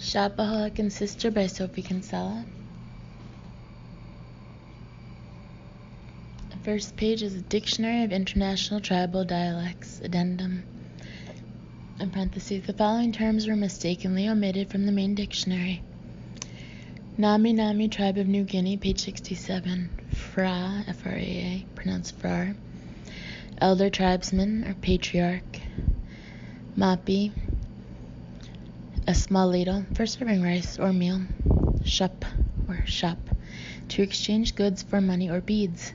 Shopaholic&Sis by Sophie Kinsella. The first page is a Dictionary of International Tribal Dialects, Addendum. In parentheses, the following terms were mistakenly omitted from the main dictionary. Nami Nami Tribe of New Guinea, page 67. Fra, F-R-A-A, pronounced Frar. Elder Tribesman, or Patriarch. Mapi, a small ladle for serving rice or meal. Shop, or shop, to exchange goods for money or beads,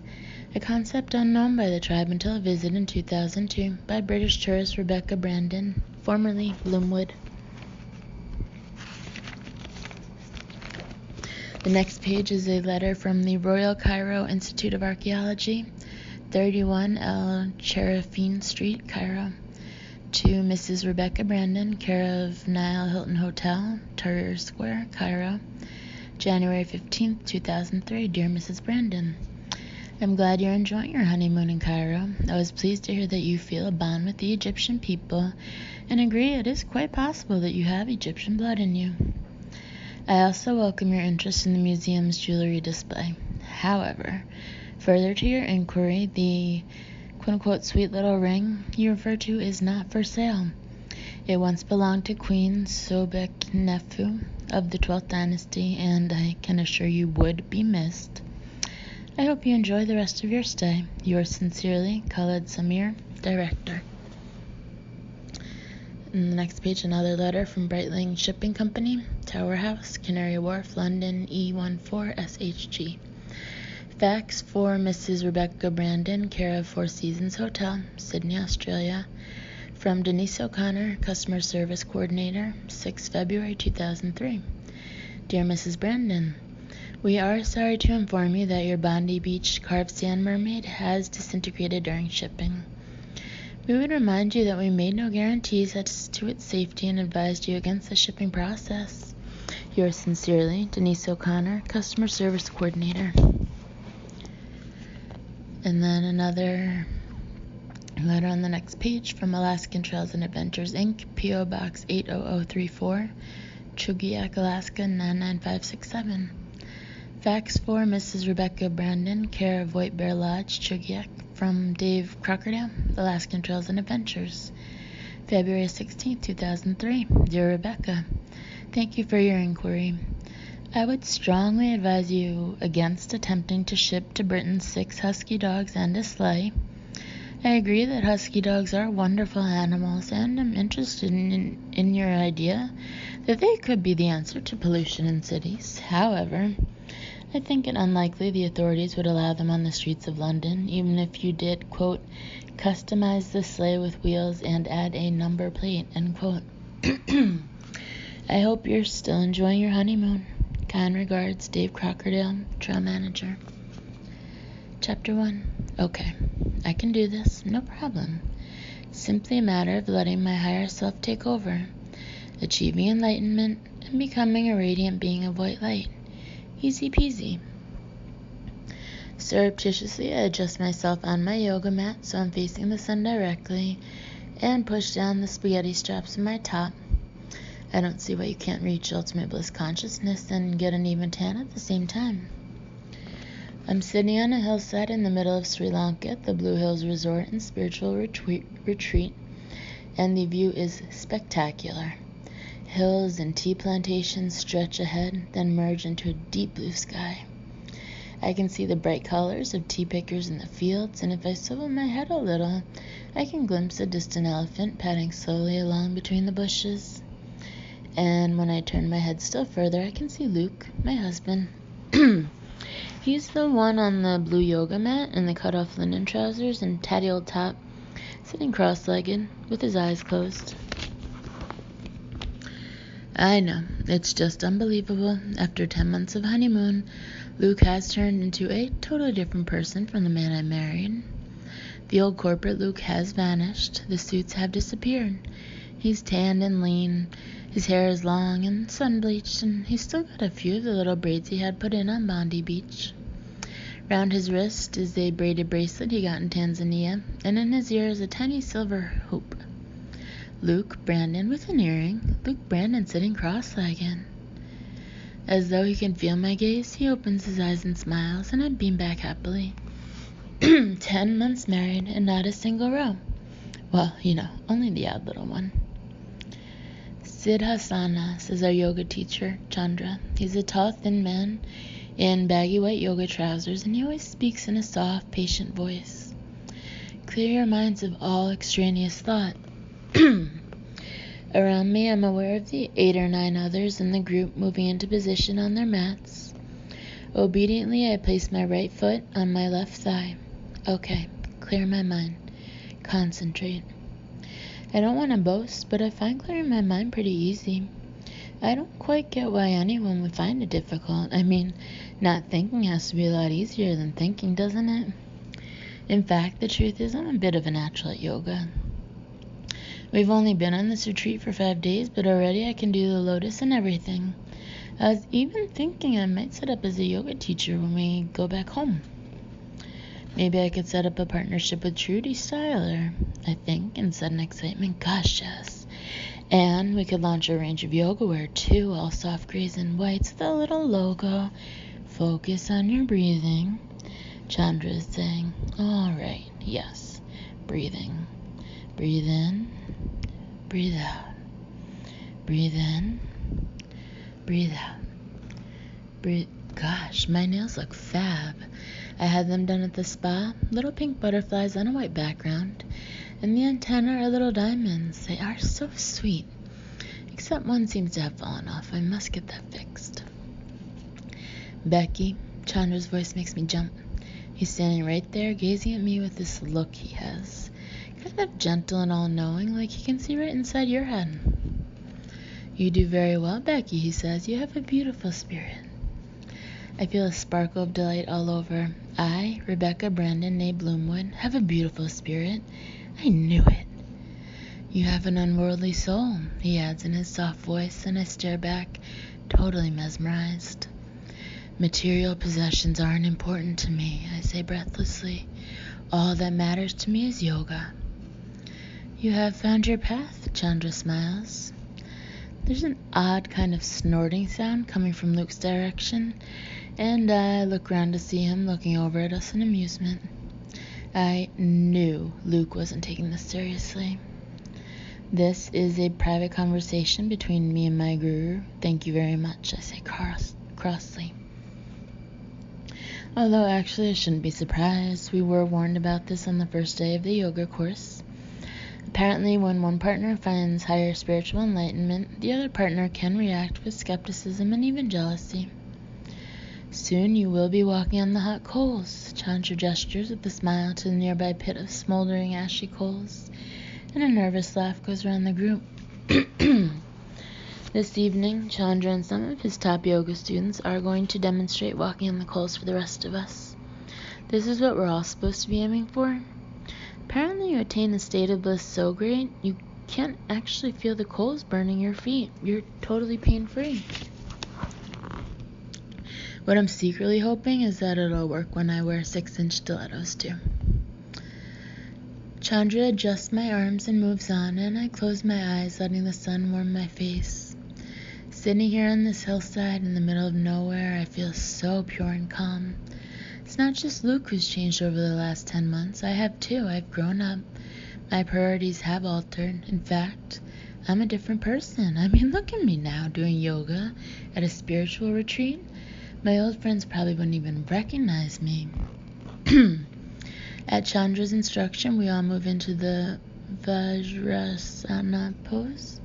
a concept unknown by the tribe until a visit in 2002 by British tourist Rebecca Brandon, formerly Bloomwood. The next page is a letter from the Royal Cairo Institute of Archaeology, 31 El Cherifine Street, Cairo, to Mrs. Rebecca Brandon, care of Nile Hilton Hotel, Tahrir Square, Cairo, January 15th, 2003. Dear Mrs. Brandon, I'm glad you're enjoying your honeymoon in Cairo. I was pleased to hear that you feel a bond with the Egyptian people and agree it is quite possible that you have Egyptian blood in you. I also welcome your interest in the museum's jewelry display. However, further to your inquiry, the quote-unquote sweet little ring you refer to is not for sale. It once belonged to Queen Sobeknefu of the 12th dynasty, and I can assure you would be missed. I hope you enjoy the rest of your stay. Yours sincerely, Khaled Samir, Director. In the next page, another letter from Breitling Shipping Company, Tower House, Canary Wharf, London, E14SHG. Fax for Mrs. Rebecca Brandon, care of Four Seasons Hotel, Sydney, Australia, from Denise O'Connor, Customer Service Coordinator, 6 February 2003. Dear Mrs. Brandon, we are sorry to inform you that your Bondi Beach carved sand mermaid has disintegrated during shipping. We would remind you that we made no guarantees as to its safety and advised you against the shipping process. Yours sincerely, Denise O'Connor, Customer Service Coordinator. And then another letter on the next page from Alaskan Trails and Adventures, Inc., P.O. Box 80034, Chugiak, Alaska 99567. Fax for Mrs. Rebecca Brandon, care of White Bear Lodge, Chugiak, from Dave Crockerdale, Alaskan Trails and Adventures, February 16, 2003. Dear Rebecca, thank you for your inquiry. I would strongly advise you against attempting to ship to Britain 6 husky dogs and a sleigh. I agree that husky dogs are wonderful animals, and am interested in your idea that they could be the answer to pollution in cities. However, I think it unlikely the authorities would allow them on the streets of London, even if you did, quote, customize the sleigh with wheels and add a number plate, end quote. I hope you're still enjoying your honeymoon. Kind regards, Dave Crockerdale, Trail Manager. Chapter 1. Okay, I can do this, no problem. Simply a matter of letting my higher self take over, achieving enlightenment, and becoming a radiant being of white light. Easy peasy. Surreptitiously, I adjust myself on my yoga mat so I'm facing the sun directly, and push down the spaghetti straps in my top. I don't see why you can't reach ultimate bliss consciousness and get an even tan at the same time. I'm sitting on a hillside in the middle of Sri Lanka at the Blue Hills Resort and Spiritual Retreat, and the view is spectacular. Hills and tea plantations stretch ahead, then merge into a deep blue sky. I can see the bright colors of tea pickers in the fields, and if I swivel my head a little, I can glimpse a distant elephant padding slowly along between the bushes. And when I turn my head still further, I can see Luke, my husband. He's the one on the blue yoga mat in the cut-off linen trousers and tatty old top, sitting cross-legged with his eyes closed. I know, it's just unbelievable. After 10 months of honeymoon, Luke has turned into a totally different person from the man I married. The old corporate Luke has vanished. The suits have disappeared. He's tanned and lean. His hair is long and sun-bleached, and he's still got a few of the little braids he had put in on Bondi Beach. Round his wrist is a braided bracelet he got in Tanzania, and in his ear is a tiny silver hoop. Luke Brandon with an earring. Luke Brandon sitting cross-legged. As though he can feel my gaze, he opens his eyes and smiles, and I beam back happily. 10 months married and not a single row. Well, only the odd little one. Siddhasana, says our yoga teacher, Chandra. He's a tall, thin man in baggy white yoga trousers, and he always speaks in a soft, patient voice. Clear your minds of all extraneous thought. Around me, I'm aware of the 8 or 9 others in the group moving into position on their mats. Obediently, I place my right foot on my left thigh. Okay, clear my mind. Concentrate. I don't want to boast, but I find clearing my mind pretty easy. I don't quite get why anyone would find it difficult. I mean, not thinking has to be a lot easier than thinking, doesn't it? In fact, the truth is I'm a bit of a natural at yoga. We've only been on this retreat for 5 days, but already I can do the lotus and everything. I was even thinking I might set up as a yoga teacher when we go back home. Maybe I could set up a partnership with Trudy Styler, I think, in sudden excitement. Gosh, yes. And we could launch a range of yoga wear, too, all soft grays and whites, with a little logo. Focus on your breathing. Chandra is saying, all right, yes, breathing. Breathe in, breathe out. Breathe in, breathe out. Gosh, my nails look fab. I had them done at the spa, little pink butterflies on a white background, and the antennae are little diamonds. They are so sweet, except one seems to have fallen off. I must get that fixed. Becky, Chandra's voice makes me jump. He's standing right there, gazing at me with this look he has. Kind of gentle and all-knowing, like he can see right inside your head. You do very well, Becky, he says. You have a beautiful spirit. I feel a sparkle of delight all over. I, Rebecca Brandon, née Bloomwood, have a beautiful spirit. I knew it. You have an unworldly soul, he adds in his soft voice, and I stare back, totally mesmerized. Material possessions aren't important to me, I say breathlessly. All that matters to me is yoga. You have found your path, Chandra smiles. There's an odd kind of snorting sound coming from Luke's direction, and I look around to see him looking over at us in amusement. I knew Luke wasn't taking this seriously. This is a private conversation between me and my guru. Thank you very much, I say crossly. Although actually I shouldn't be surprised. We were warned about this on the first day of the yoga course. Apparently, when one partner finds higher spiritual enlightenment, the other partner can react with skepticism and even jealousy. Soon you will be walking on the hot coals. Chandra gestures with a smile to the nearby pit of smoldering ashy coals, and a nervous laugh goes around the group. This evening, Chandra and some of his top yoga students are going to demonstrate walking on the coals for the rest of us. This is what we're all supposed to be aiming for. Apparently you attain a state of bliss so great, you can't actually feel the coals burning your feet. You're totally pain-free. What I'm secretly hoping is that it'll work when I wear 6-inch stilettos too. Chandra adjusts my arms and moves on, and I close my eyes, letting the sun warm my face. Sitting here on this hillside in the middle of nowhere, I feel so pure and calm. It's not just Luke who's changed over the last 10 months. I have too. I've grown up. My priorities have altered. In fact, I'm a different person. I mean, look at me now doing yoga at a spiritual retreat. My old friends probably wouldn't even recognize me. At Chandra's instruction, we all move into the Vajrasana pose.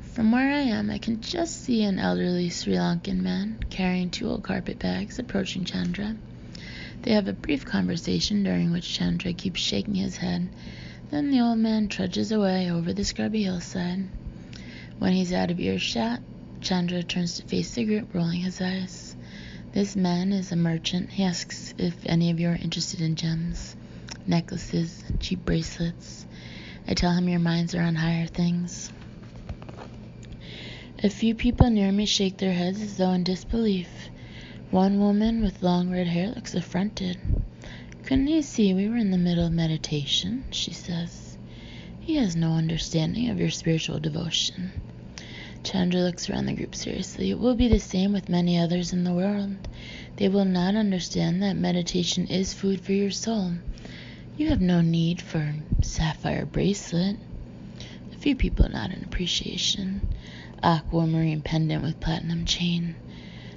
From where I am, I can just see an elderly Sri Lankan man carrying 2 old carpet bags approaching Chandra. They have a brief conversation during which Chandra keeps shaking his head. Then the old man trudges away over the scrubby hillside. When he's out of earshot, Chandra turns to face the group, rolling his eyes. This man is a merchant. He asks if any of you are interested in gems, necklaces, cheap bracelets. I tell him your minds are on higher things. A few people near me shake their heads as though in disbelief. One woman with long red hair looks affronted. Couldn't you see we were in the middle of meditation? She says. He has no understanding of your spiritual devotion. Chandra looks around the group seriously. It will be the same with many others in the world. They will not understand that meditation is food for your soul. You have no need for sapphire bracelet. A few people nod in appreciation. Aquamarine pendant with platinum chain.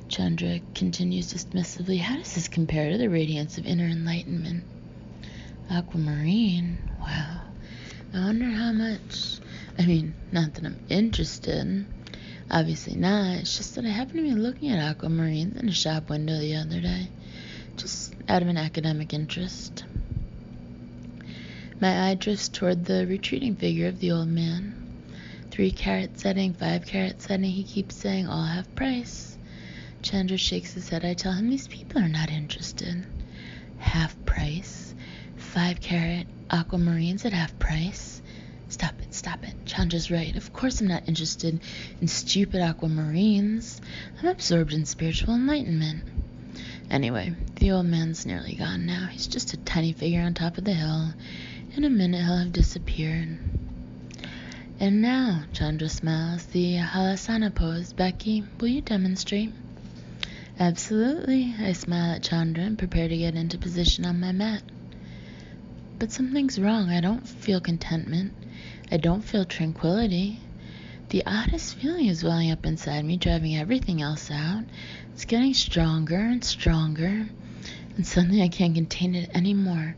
Chandra continues dismissively. How does this compare to the radiance of inner enlightenment? Aquamarine? Wow. I wonder how much. Not that I'm interested. Obviously not. It's just that I happened to be looking at aquamarines in a shop window the other day. Just out of an academic interest. My eye drifts toward the retreating figure of the old man. 3-carat setting, 5-carat setting, he keeps saying, all half price. Chandra shakes his head. I tell him these people are not interested. Half price? 5-carat aquamarines at half price? Stop it. Chandra's right. Of course I'm not interested in stupid aquamarines. I'm absorbed in spiritual enlightenment. Anyway, the old man's nearly gone now. He's just a tiny figure on top of the hill. In a minute he'll have disappeared. And now, Chandra smiles, the halasana pose. Becky, will you demonstrate? Absolutely. I smile at Chandra and prepare to get into position on my mat. But something's wrong. I don't feel contentment. I don't feel tranquility. The oddest feeling is welling up inside me, driving everything else out. It's getting stronger and stronger, and suddenly I can't contain it anymore.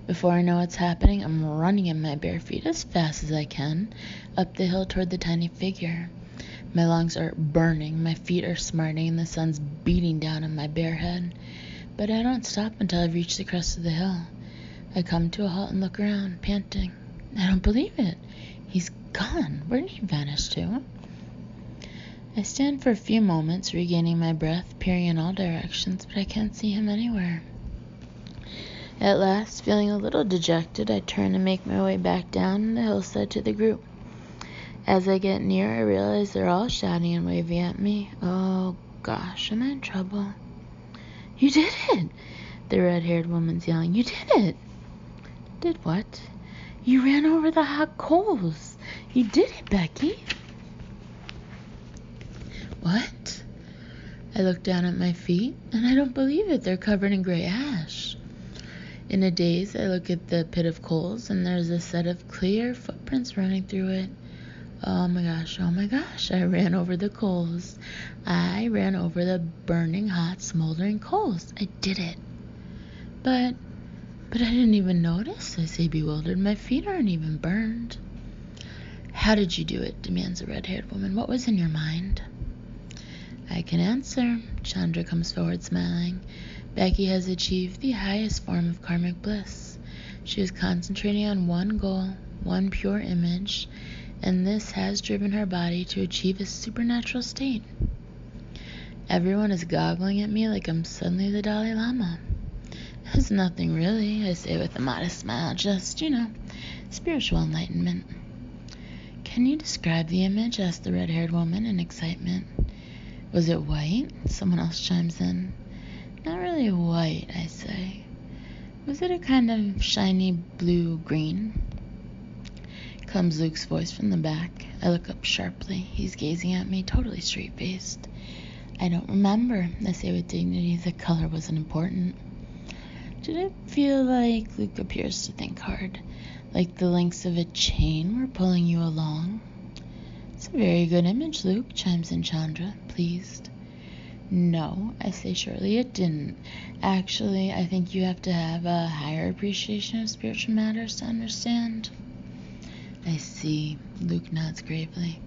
Before I know what's happening, I'm running in my bare feet as fast as I can, up the hill toward the tiny figure. My lungs are burning, my feet are smarting, and the sun's beating down on my bare head. But I don't stop until I've reached the crest of the hill. I come to a halt and look around, panting. I don't believe it. He's gone. Where did he vanish to? I stand for a few moments, regaining my breath, peering in all directions, but I can't see him anywhere. At last, feeling a little dejected, I turn and make my way back down the hillside to the group. As I get near, I realize they're all shouting and waving at me. Oh gosh, am I in trouble? You did it! The red-haired woman's yelling. You did it! Did what? You ran over the hot coals. You did it, Becky. What? I look down at my feet, and I don't believe it. They're covered in gray ash. In a daze, I look at the pit of coals, and there's a set of clear footprints running through it. Oh my gosh, I ran over the coals. I ran over the burning, hot, smoldering coals. I did it. But I didn't even notice, I say bewildered. My feet aren't even burned. How did you do it? Demands the red-haired woman. What was in your mind? I can answer. Chandra comes forward smiling. Becky has achieved the highest form of karmic bliss. She is concentrating on one goal, one pure image, and this has driven her body to achieve a supernatural state. Everyone is goggling at me like I'm suddenly the Dalai Lama. It's nothing really, I say with a modest smile, just, spiritual enlightenment. Can you describe the image? Asked the red-haired woman in excitement. Was it white? Someone else chimes in. Not really white, I say. Was it a kind of shiny blue-green? Comes Luke's voice from the back. I look up sharply. He's gazing at me, totally straight-faced. I don't remember, I say with dignity. The color wasn't important. Did it feel like, Luke appears to think hard, like the links of a chain were pulling you along? It's a very good image, Luke, chimes in Chandra, pleased. No, I say shortly, it didn't. Actually, I think you have to have a higher appreciation of spiritual matters to understand. I see, Luke nods gravely.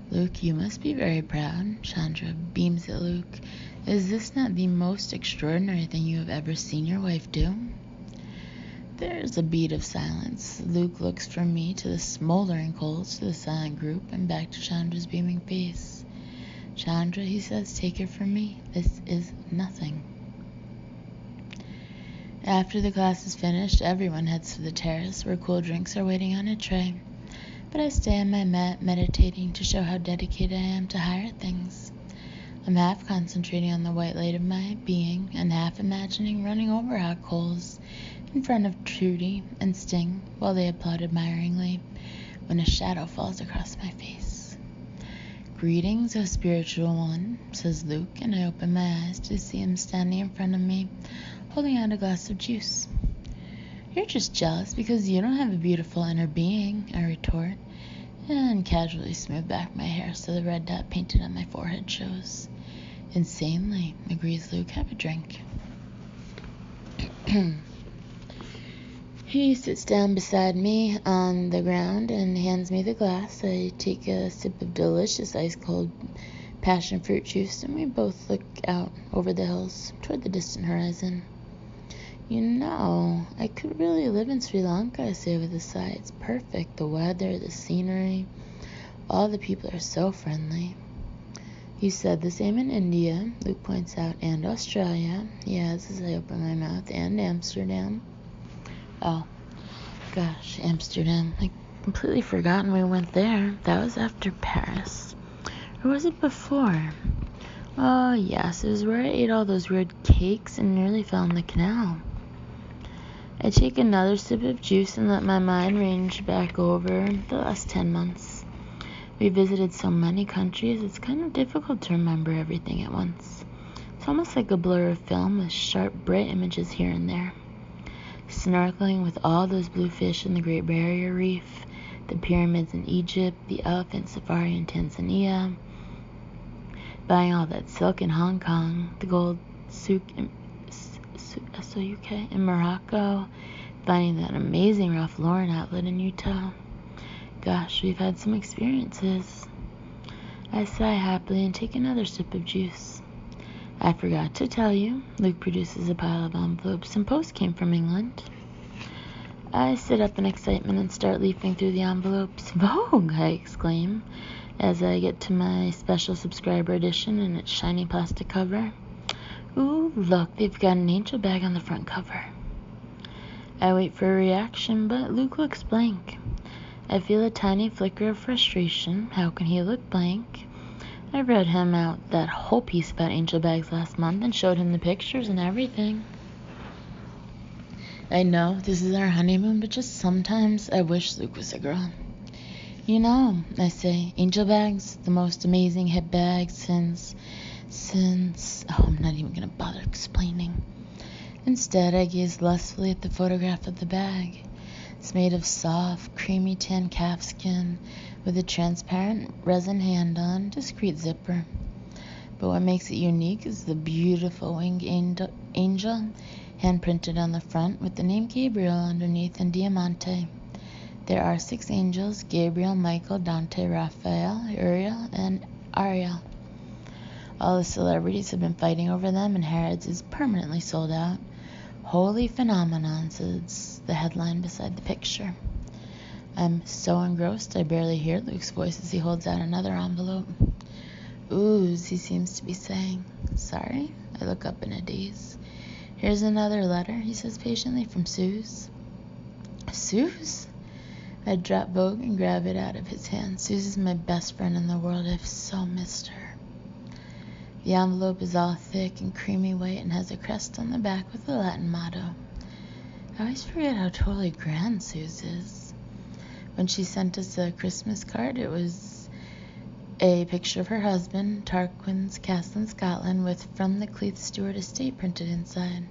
Luke, you must be very proud. Chandra beams at Luke. Is this not the most extraordinary thing you have ever seen your wife do? There's a beat of silence. Luke looks from me to the smoldering coals, to the silent group, and back to Chandra's beaming face. Chandra, he says, take it from me. This is nothing. After the class is finished, everyone heads to the terrace where cool drinks are waiting on a tray. But I stay on my mat meditating to show how dedicated I am to higher things. I'm half concentrating on the white light of my being and half imagining running over hot coals in front of Trudy and Sting while they applaud admiringly. when a shadow falls across my face. "Greetings, O spiritual one," says Luke, and I open my eyes to see him standing in front of me, holding out a glass of juice. "You're just jealous because you don't have a beautiful inner being," I retort, and casually smooth back my hair so the red dot painted on my forehead shows. "Insanely," agrees Luke. "Have a drink." He sits down beside me on the ground and hands me the glass. I take a sip of delicious ice-cold passion fruit juice, and we both look out over the hills toward the distant horizon. "You know, I could really live in Sri Lanka," I say with a sigh. "It's perfect. The weather, the scenery, all the people are so friendly." "You said the same in India," Luke points out, "and Australia." He adds as I open my mouth, "and Amsterdam." Oh, gosh, Amsterdam. I completely forgotten we went there. That was after Paris. Or was it before? Oh, yes, it was where I ate all those weird cakes and nearly fell in the canal. I take another sip of juice and let my mind range back over the last 10 months. We visited so many countries, it's kind of difficult to remember everything at once. It's almost like a blur of film with sharp, bright images here and there. Snorkeling with all those blue fish in the Great Barrier Reef, the pyramids in Egypt, the elephant safari in Tanzania, buying all that silk in Hong Kong, the gold souk in Morocco, finding that amazing Ralph Lauren outlet in Utah. Gosh, we've had some experiences. I sigh happily and take another sip of juice. "I forgot to tell you," Luke produces a pile of envelopes. "Some post came from England." I sit up in excitement and start leafing through the envelopes. "Vogue!" I exclaim as I get to my special subscriber edition and its shiny plastic cover. "Ooh, look, they've got an angel bag on the front cover." I wait for a reaction, but Luke looks blank. I feel a tiny flicker of frustration. How can he look blank? I read him out that whole piece about angel bags last month and showed him the pictures and everything. I know this is our honeymoon, but just sometimes I wish Luke was a girl. "You know," I say, "angel bags, the most amazing hip bag since, I'm not even going to bother explaining." Instead, I gaze lustfully at the photograph of the bag. It's made of soft, creamy tan calfskin with a transparent resin handle and discreet zipper. But what makes it unique is the beautiful winged angel hand-printed on the front with the name Gabriel underneath in diamante. There are 6 angels: Gabriel, Michael, Dante, Raphael, Uriel, and Ariel. All the celebrities have been fighting over them, and Harrods is permanently sold out. "Holy phenomenon," says the headline beside the picture. I'm so engrossed I barely hear Luke's voice as he holds out another envelope. "Ooze," he seems to be saying. "Sorry?" I look up in a daze. "Here's another letter," he says patiently, "from Suze." "Suze?" I drop Vogue and grab it out of his hand. Suze is my best friend in the world. I've so missed her. The envelope is all thick and creamy white and has a crest on the back with a Latin motto. I always forget how totally grand Suze is. When she sent us a Christmas card, it was a picture of her husband, Tarquin's Castle in Scotland, with "From the Cleith Stewart Estate" printed inside.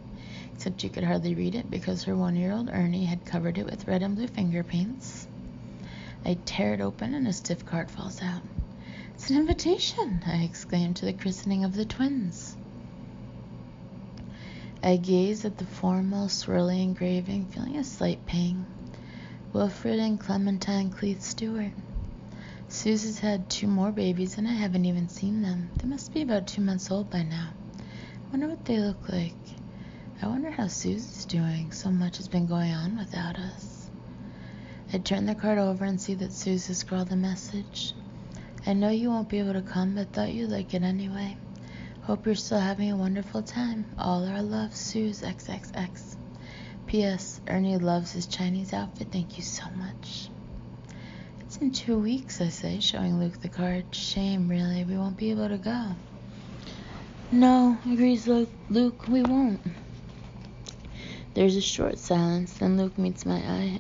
Except you could hardly read it because her 1-year-old Ernie had covered it with red and blue finger paints. I tear it open and a stiff card falls out. "It's an invitation," I exclaim, "to the christening of the twins." I gaze at the formal, swirly engraving, feeling a slight pang. Wilfred and Clementine Cleith Stewart. Suze has had 2 more babies and I haven't even seen them. They must be about 2 months old by now. I wonder what they look like. I wonder how Suze is doing. So much has been going on without us. I turn the card over and see that Suze has scrawled a message. "I know you won't be able to come, but thought you'd like it anyway. Hope you're still having a wonderful time. All our love, Suze XXX. P.S. Ernie loves his Chinese outfit. Thank you so much." "It's in 2 weeks," I say, showing Luke the card. "Shame, really. We won't be able to go." "No," agrees Luke, "we won't." There's a short silence, then Luke meets my eye.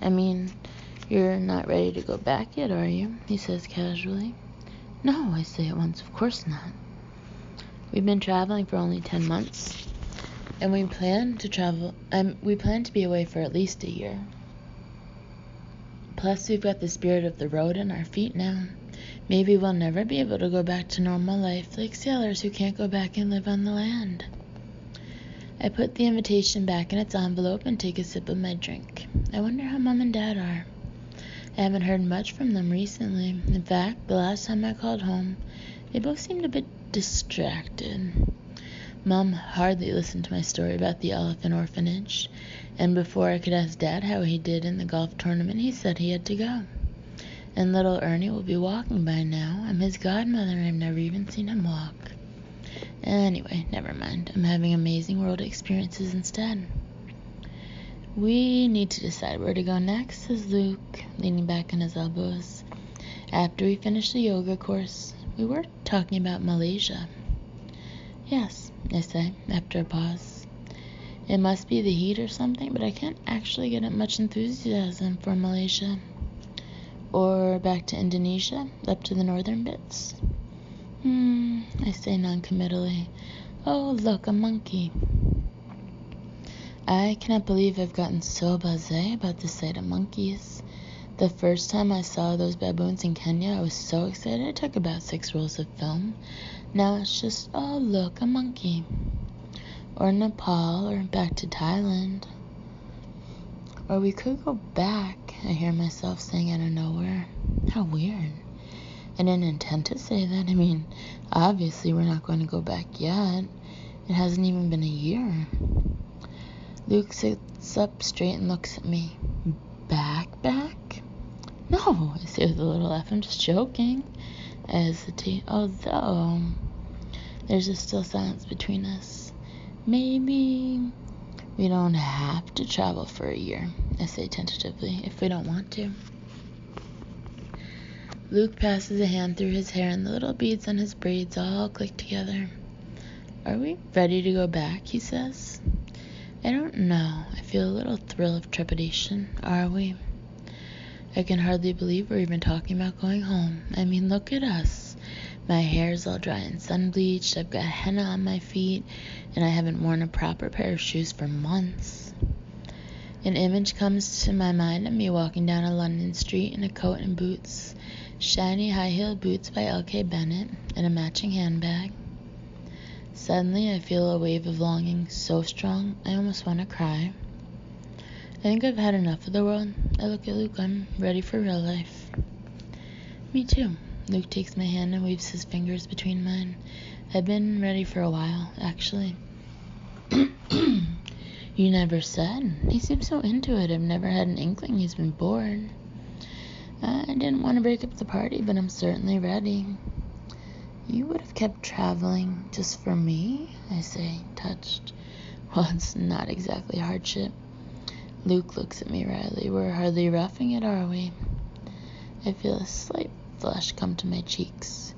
You're not ready to go back yet, are you? He says casually. No, I say at once, of course not. We've been traveling for only 10 months, and we plan to be away for at least a year. Plus, we've got the spirit of the road in our feet now. Maybe we'll never be able to go back to normal life like sailors who can't go back and live on the land. I put the invitation back in its envelope and take a sip of my drink. I wonder how Mom and Dad are. I haven't heard much from them recently. In fact, the last time I called home, they both seemed a bit distracted. Mom hardly listened to my story about the elephant orphanage, and before I could ask Dad how he did in the golf tournament, he said he had to go. And little Ernie will be walking by now. I'm his godmother and I've never even seen him walk. Anyway, never mind. I'm having amazing world experiences instead. We need to decide where to go next, says Luke, leaning back on his elbows. After we finish the yoga course, we were talking about Malaysia. Yes, I say, after a pause. It must be the heat or something, but I can't actually get much enthusiasm for Malaysia. Or back to Indonesia, up to the northern bits. I say non-committally. Oh, look, a monkey. I cannot believe I've gotten so blasé about the sight of monkeys. The first time I saw those baboons in Kenya, I was so excited I took about 6 rolls of film. Now it's just, oh, look, a monkey. Or Nepal, or back to Thailand. Or we could go back, I hear myself saying out of nowhere. How weird. I didn't intend to say that. I mean, obviously we're not going to go back yet. It hasn't even been a year. Luke sits up straight and looks at me. Back? No, I say with a little laugh. I'm just joking. I hesitate. Although, there's a still silence between us. Maybe we don't have to travel for a year, I say tentatively, if we don't want to. Luke passes a hand through his hair and the little beads on his braids all click together. Are we ready to go back, he says. I don't know. I feel a little thrill of trepidation. Are we? I can hardly believe we're even talking about going home. I mean, look at us. My hair's all dry and sun-bleached. I've got henna on my feet, and I haven't worn a proper pair of shoes for months. An image comes to my mind of me walking down a London street in a coat and boots, shiny high-heeled boots by L.K. Bennett, and a matching handbag. Suddenly, I feel a wave of longing so strong, I almost want to cry. I think I've had enough of the world. I look at Luke. I'm ready for real life. Me too. Luke takes my hand and weaves his fingers between mine. I've been ready for a while, actually. You never said. He seems so into it. I've never had an inkling he's been bored. I didn't want to break up the party, but I'm certainly ready. You would have kept traveling just for me? I say, touched. Well, it's not exactly hardship. Luke looks at me wryly. We're hardly roughing it, are we? I feel a slight flush come to my cheeks.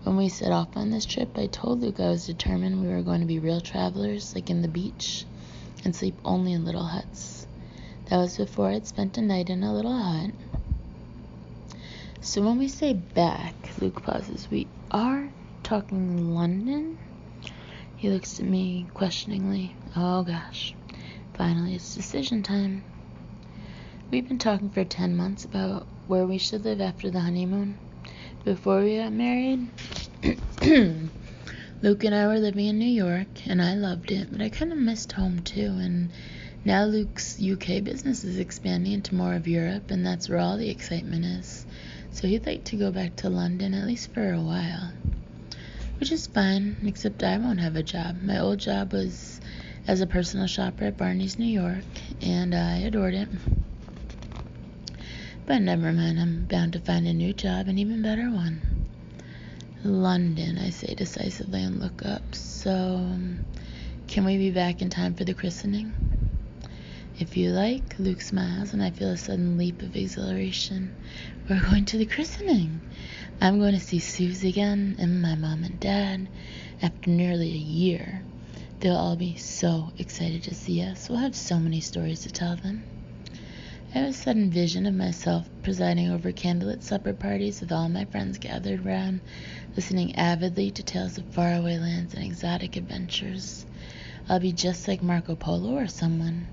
When we set off on this trip, I told Luke I was determined we were going to be real travelers, like in the beach, and sleep only in little huts. That was before I'd spent a night in a little hut. So when we say back, Luke pauses. We are talking London? He looks at me questioningly. Oh gosh. Finally, it's decision time. We've been talking for 10 months about where we should live after the honeymoon. Before we got married, Luke and I were living in New York, and I loved it, but I kind of missed home too, and now Luke's UK business is expanding into more of Europe, and that's where all the excitement is. So he'd like to go back to London, at least for a while. Which is fine, except I won't have a job. My old job was as a personal shopper at Barney's, New York, and I adored it. But never mind, I'm bound to find a new job, an even better one. London, I say decisively and look up. So, can we be back in time for the christening? If you like, Luke smiles, and I feel a sudden leap of exhilaration. We're going to the christening. I'm going to see Suze again, and my mom and dad, after nearly a year. They'll all be so excited to see us. We'll have so many stories to tell them. I have a sudden vision of myself presiding over candlelit supper parties with all my friends gathered round, listening avidly to tales of faraway lands and exotic adventures. I'll be just like Marco Polo or someone.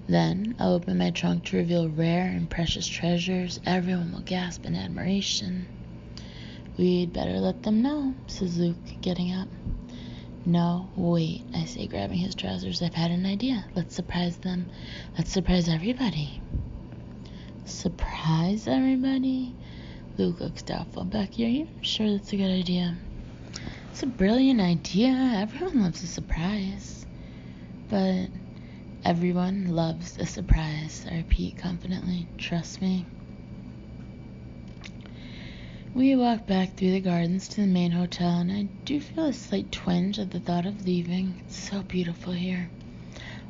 Then I'll open my trunk to reveal rare and precious treasures. Everyone will gasp in admiration. We'd better let them know, says Luke, getting up. No, wait, I say, grabbing his trousers. I've had an idea. Let's surprise them. Let's surprise everybody. Surprise everybody? Luke looks doubtful. Becky, are you sure that's a good idea? It's a brilliant idea. Everyone loves a surprise. But everyone loves a surprise, I repeat confidently. Trust me. We walk back through the gardens to the main hotel, and I do feel a slight twinge at the thought of leaving. It's so beautiful here.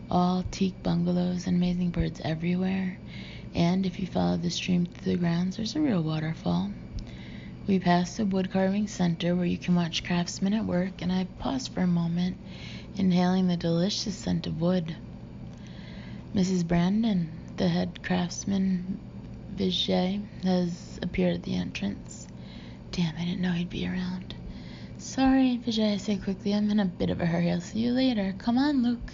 All teak bungalows and amazing birds everywhere. And if you follow the stream through the grounds, there's a real waterfall. We pass the wood carving center where you can watch craftsmen at work, and I pause for a moment, inhaling the delicious scent of wood. Mrs. Brandon, the head craftsman, Vijay, has appeared at the entrance. Damn, I didn't know he'd be around. Sorry, Vijay, I say quickly. I'm in a bit of a hurry. I'll see you later. Come on, Luke.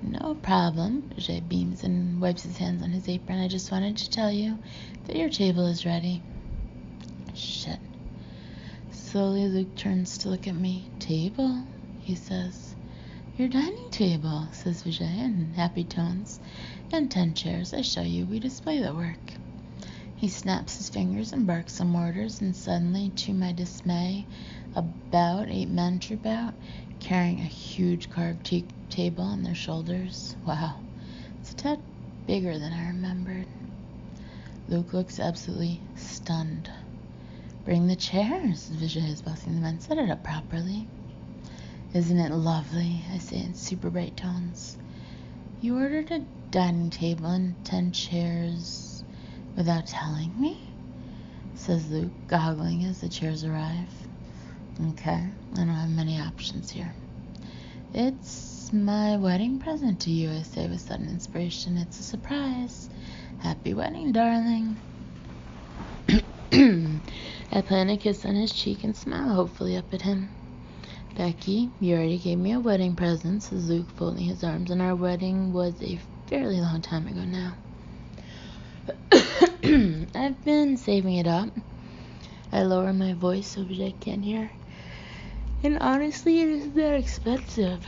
No problem. Vijay beams and wipes his hands on his apron. I just wanted to tell you that your table is ready. Shit. Slowly, Luke turns to look at me. Table, he says. Your dining table, says Vijay in happy tones. And 10 chairs. I show you. We display the work. He snaps his fingers and barks some orders, and suddenly, to my dismay, about 8 men troop out, carrying a huge carved teak table on their shoulders. Wow, it's a tad bigger than I remembered. Luke looks absolutely stunned. Bring the chairs, Vijay is bossing the men. Set it up properly. Isn't it lovely? I say in super bright tones. You ordered a dining table and 10 chairs without telling me? Says Luke, goggling as the chairs arrive. Okay, I don't have many options here. It's my wedding present to you, I say with sudden inspiration. It's a surprise. Happy wedding, darling. I plant a kiss on his cheek and smile hopefully up at him. Becky, you already gave me a wedding present, says Luke, folding his arms, and our wedding was a fairly long time ago now. I've been saving it up. I lower my voice so Vijay can't hear. And honestly, it isn't that expensive.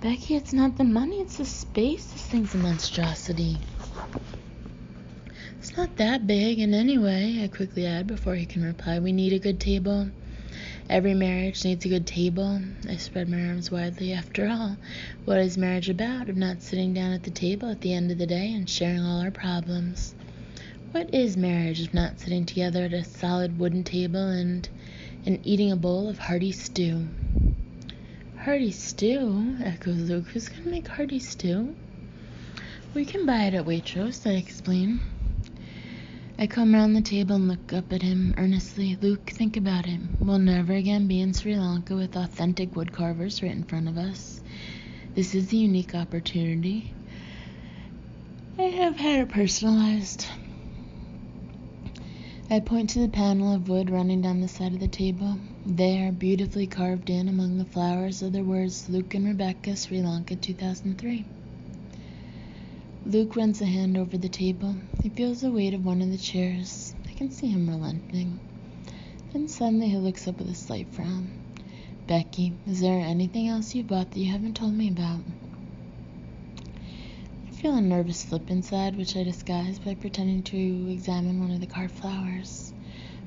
Becky, it's not the money, it's the space. This thing's a monstrosity. It's not that big, and anyway, I quickly add before he can reply, we need a good table. Every marriage needs a good table. I spread my arms widely. After all, what is marriage about if not sitting down at the table at the end of the day and sharing all our problems? What is marriage if not sitting together at a solid wooden table and eating a bowl of hearty stew? Hearty stew? Echoes Luke. Who's going to make hearty stew? We can buy it at Waitrose, I explain. I come around the table and look up at him earnestly. Luke, think about it. We'll never again be in Sri Lanka with authentic wood carvers right in front of us. This is a unique opportunity. I have had it personalized. I point to the panel of wood running down the side of the table. There, beautifully carved in among the flowers, are the words Luke and Rebecca, Sri Lanka, 2003. Luke runs a hand over the table. He feels the weight of one of the chairs. I can see him relenting. Then suddenly he looks up with a slight frown. Becky, is there anything else you bought that you haven't told me about? I feel a nervous slip inside, which I disguise by pretending to examine one of the carved flowers.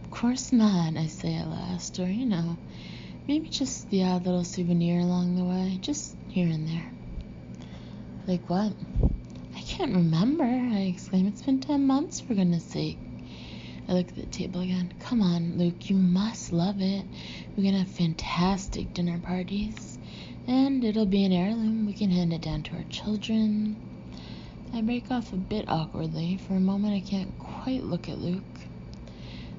Of course not, I say at last, or, maybe just the odd little souvenir along the way, just here and there. Like what? I can't remember, I exclaim. It's been 10 months, for goodness sake. I look at the table again. Come on, Luke, you must love it. We're going to have fantastic dinner parties. And it'll be an heirloom. We can hand it down to our children. I break off a bit awkwardly. For a moment, I can't quite look at Luke.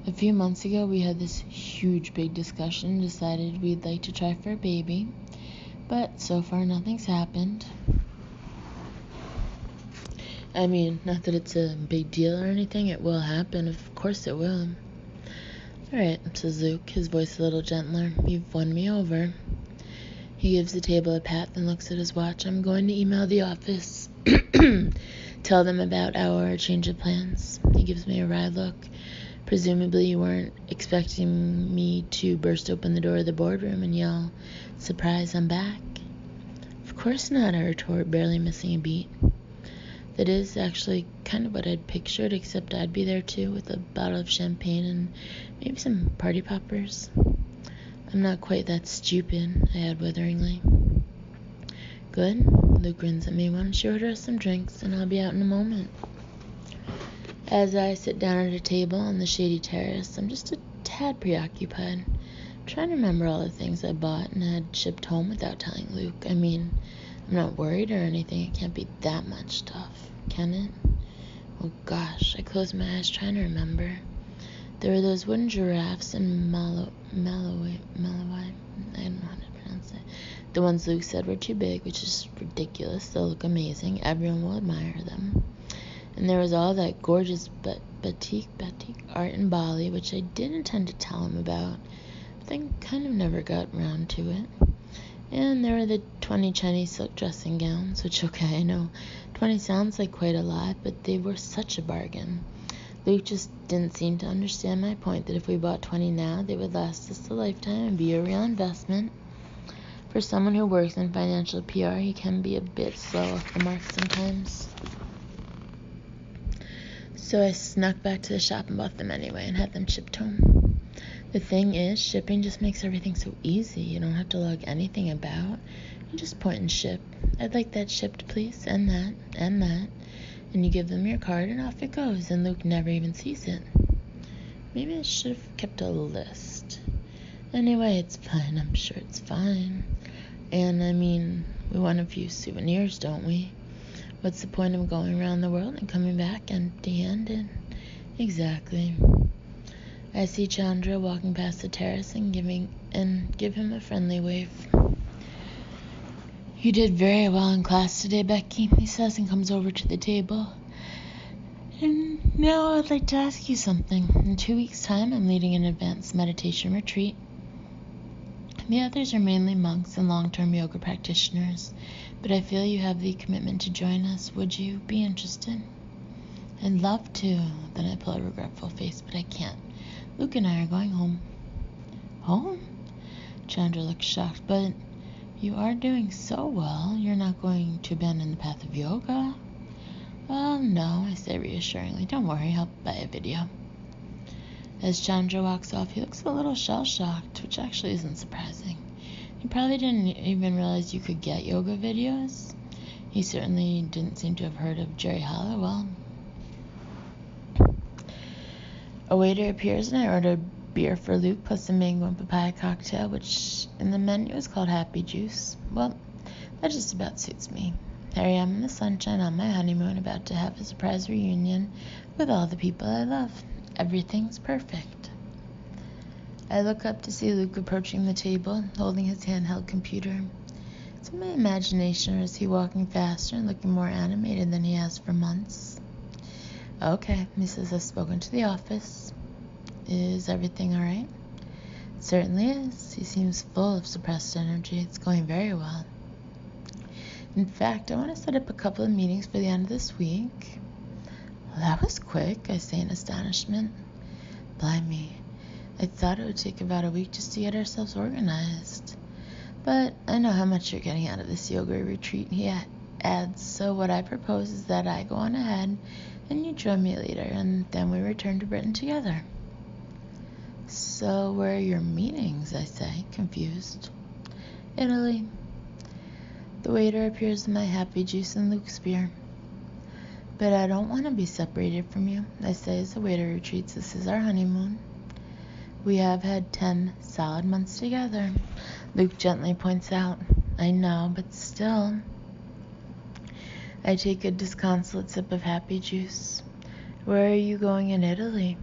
A few months ago, we had this huge, big discussion, decided we'd like to try for a baby. But so far, nothing's happened. I mean, not that it's a big deal or anything. It will happen. Of course it will. Alright, says Luke, his voice a little gentler. You've won me over. He gives the table a pat, then looks at his watch. I'm going to email the office. Tell them about our change of plans. He gives me a wry look. Presumably you weren't expecting me to burst open the door of the boardroom and yell, "Surprise, I'm back." Of course not, I retort, barely missing a beat. That is actually kind of what I'd pictured, except I'd be there too with a bottle of champagne and maybe some party poppers. I'm not quite that stupid, I add witheringly. Good. Luke grins at me. Why don't you order us some drinks and I'll be out in a moment. As I sit down at a table on the shady terrace, I'm just a tad preoccupied, trying to remember all the things I bought and had shipped home without telling Luke. I mean, I'm not worried or anything. It can't be that much stuff, can it? Oh gosh, I close my eyes trying to remember. There were those wooden giraffes in Malawi. I don't know how to pronounce it. The ones Luke said were too big, which is ridiculous. They'll look amazing. Everyone will admire them. And there was all that gorgeous batik art in Bali, which I did intend to tell him about, but then kind of never got around to it. And there were the 20 Chinese silk dressing gowns, which, okay, I know 20 sounds like quite a lot, but they were such a bargain. Luke just didn't seem to understand my point that if we bought 20 now, they would last us a lifetime and be a real investment. For someone who works in financial PR, he can be a bit slow off the mark sometimes. So I snuck back to the shop and bought them anyway and had them shipped home. The thing is, shipping just makes everything so easy. You don't have to lug anything about. You just point and ship. I'd like that shipped, please, and that, and that. And you give them your card and off it goes, and Luke never even sees it. Maybe I should have kept a list. Anyway, it's fine. I'm sure it's fine. And, I mean, we want a few souvenirs, don't we? What's the point of going around the world and coming back empty-handed? Exactly. I see Chandra walking past the terrace and give him a friendly wave. You did very well in class today, Becky, he says and comes over to the table. And now I'd like to ask you something. In 2 weeks' time, I'm leading an advanced meditation retreat. The others are mainly monks and long-term yoga practitioners, but I feel you have the commitment to join us. Would you be interested? I'd love to. Then I pull a regretful face, but I can't. Luke and I are going home. Home? Chandra looks shocked, but you are doing so well. You're not going to abandon the path of yoga? Well, no, I say reassuringly. Don't worry, I'll buy a video. As Chandra walks off, he looks a little shell-shocked, which actually isn't surprising. He probably didn't even realize you could get yoga videos. He certainly didn't seem to have heard of Jerry Halliwell. A waiter appears and I order beer for Luke plus a mango and papaya cocktail, which in the menu is called Happy Juice. Well, that just about suits me. Here I am in the sunshine on my honeymoon, about to have a surprise reunion with all the people I love. Everything's perfect. I look up to see Luke approaching the table, holding his handheld computer. Is it my imagination, or is he walking faster and looking more animated than he has for months? Okay, he says, I've spoken to the office. Is everything all right? It certainly is. He seems full of suppressed energy. It's going very well. In fact, I want to set up a couple of meetings for the end of this week. Well, that was quick, I say in astonishment. Blimey, I thought it would take about a week just to get ourselves organized. But I know how much you're getting out of this yoga retreat, he adds, so what I propose is that I go on ahead and you join me later, and then we return to Britain together. So where are your meetings, I say, confused. Italy. The waiter appears in my Happy Juice and Luke's beer. But I don't want to be separated from you, I say as the waiter retreats. This is our honeymoon. We have had 10 solid months together, Luke gently points out. I know, but still. I take a disconsolate sip of Happy Juice. Where are you going in Italy?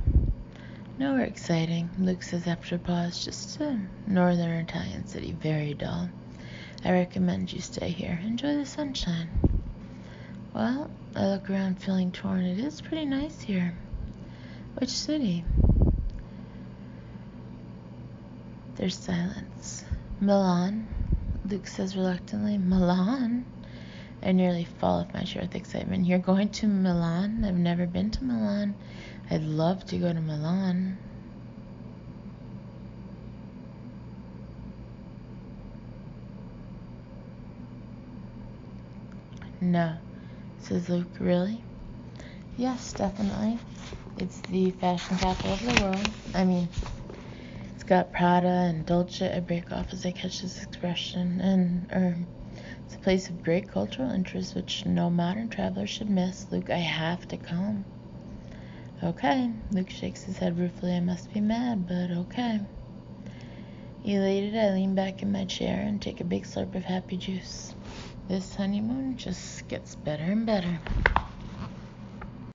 Nowhere exciting, Luke says after a pause. Just a northern Italian city, very dull. I recommend you stay here. Enjoy the sunshine. Well, I look around feeling torn. It is pretty nice here. Which city? There's silence. Milan, Luke says reluctantly. Milan? I nearly fall off my chair with excitement. You're going to Milan? I've never been to Milan. I'd love to go to Milan. No, says Luke. Really? Yes, definitely. It's the fashion capital of the world. I mean, it's got Prada and Dolce. I break off as I catch this expression. And, it's a place of great cultural interest which no modern traveler should miss. Luke, I have to come. Okay. Luke shakes his head ruefully. I must be mad, but okay. Elated, I lean back in my chair and take a big slurp of happy juice. This honeymoon just gets better and better.